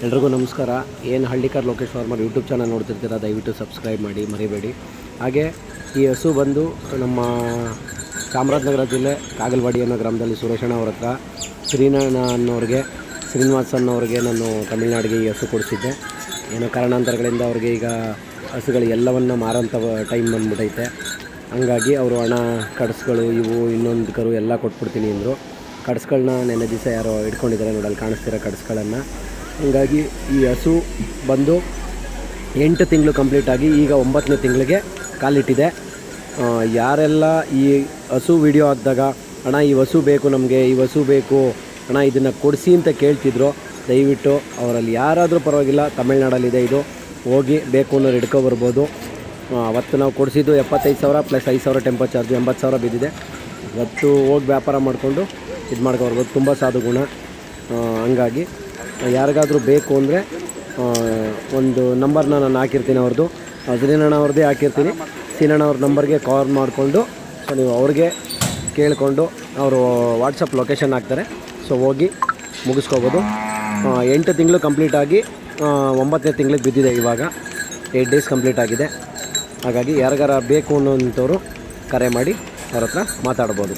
ಎಲ್ರಿಗೂ ನಮಸ್ಕಾರ. ಏನು Hallikar Lokesh farmer YouTube channel ನೋಡ್ತಿರ್ತೀರ, ದಯವಿಟ್ಟು ಸಬ್ಸ್ಕ್ರೈಬ್ ಮಾಡಿ, ಮರಿಬೇಡಿ. ಹಾಗೆ ಈ ಹಸು ಬಂದು ನಮ್ಮ ಚಾಮರಾಜನಗರ ಜಿಲ್ಲೆ ಕಾಗಲವಾಡಿ ಅನ್ನೋ ಗ್ರಾಮದಲ್ಲಿ ಸುರೇಶಣ್ಣ ಅವ್ರ ಹತ್ರ ಶ್ರೀನಿವಾಸ್ ಅನ್ನೋರಿಗೆ ನಾನು ತಮಿಳ್ನಾಡಿಗೆ ಈ ಹಸು ಕೊಡಿಸಿದ್ದೆ. ಏನೋ ಕಾರಣಾಂತರಗಳಿಂದ ಅವ್ರಿಗೆ ಈಗ ಹಸುಗಳು ಎಲ್ಲವನ್ನು ಮಾರೋಂಥ ಟೈಮ್ ಬಂದ್ಬಿಟ್ಟೈತೆ. ಹಂಗಾಗಿ ಅವರು ಹಣ, ಕಡಸ್ಗಳು, ಇವು ಇನ್ನೊಂದು ಕರು ಎಲ್ಲ ಕೊಟ್ಬಿಡ್ತೀನಿ ಅಂದರು. ಕಡಸ್ಗಳನ್ನ ನೆನ್ನೆ ದಿವಸ ಯಾರೋ ಇಟ್ಕೊಂಡಿದ್ದಾರೆ ನೋಡಲ್ಲಿ ಕಾಣಿಸ್ತಿರೋ ಕಡಸ್ಗಳನ್ನು. ಹಂಗಾಗಿ ಈ ಹಸು ಬಂದು 8 ತಿಂಗಳು ಕಂಪ್ಲೀಟಾಗಿ ಈಗ 9ನೇ ತಿಂಗಳಿಗೆ ಕಾಲಿಟ್ಟಿದೆ. ಯಾರೆಲ್ಲ ಈ ಹಸು ವಿಡಿಯೋ ಹಾಕಿದಾಗ ಅಣ್ಣ ಈ ಹಸು ಬೇಕು, ನಮಗೆ ಈ ಹಸು ಬೇಕು ಅಣ್ಣ, ಇದನ್ನು ಕೊಡಿಸಿ ಅಂತ ಕೇಳ್ತಿದ್ರು, ದಯವಿಟ್ಟು ಅವರಲ್ಲಿ ಯಾರಾದರೂ ಪರವಾಗಿಲ್ಲ, ತಮಿಳ್ನಾಡಲ್ಲಿದೆ ಇದು, ಹೋಗಿ ಬೇಕು ಅನ್ನೋರು ಹಿಡ್ಕೊಬರ್ಬೋದು. ಅವತ್ತು ನಾವು ಕೊಡಿಸಿದ್ದು 75,000 ಪ್ಲಸ್ 5,000 ಟೆಂಪೋ ಚಾರ್ಜು, 80,000 ಬಿದ್ದಿದೆ. ಇವತ್ತು ಹೋಗಿ ವ್ಯಾಪಾರ ಮಾಡಿಕೊಂಡು ಇದು ಮಾಡ್ಕೊಬರ್ಬೋದು. ತುಂಬ ಸಾಧು ಗುಣ. ಹಂಗಾಗಿ ಯಾರಿಗಾದರೂ ಬೇಕು ಅಂದರೆ ಒಂದು ನಂಬರ್ನ ನಾನು ಹಾಕಿರ್ತೀನಿ, ಅವ್ರದ್ದು ಶ್ರೀನಣ್ಣ ಅವ್ರದ್ದೇ ಹಾಕಿರ್ತೀನಿ. ಶ್ರೀನಣ್ಣ ಅವ್ರ ನಂಬರ್ಗೆ ಕಾಲ್ ಮಾಡಿಕೊಂಡು ಸೊ ನೀವು ಅವ್ರಿಗೆ ಕೇಳಿಕೊಂಡು ಅವರು ವಾಟ್ಸಪ್ ಲೊಕೇಶನ್ ಹಾಕ್ತಾರೆ. ಸೊ ಹೋಗಿ ಮುಗಿಸ್ಕೋಬೋದು. 8 ತಿಂಗಳು ಕಂಪ್ಲೀಟಾಗಿ 9ನೇ ತಿಂಗಳಿಗೆ ಬಿದ್ದಿದೆ. ಇವಾಗ 8 ಡೇಸ್ ಕಂಪ್ಲೀಟ್ ಆಗಿದೆ. ಹಾಗಾಗಿ ಯಾರಿಗಾರ ಬೇಕು ಅನ್ನೋಂಥವ್ರು ಕರೆ ಮಾಡಿ ಅವ್ರ ಹತ್ರ ಮಾತಾಡ್ಬೋದು.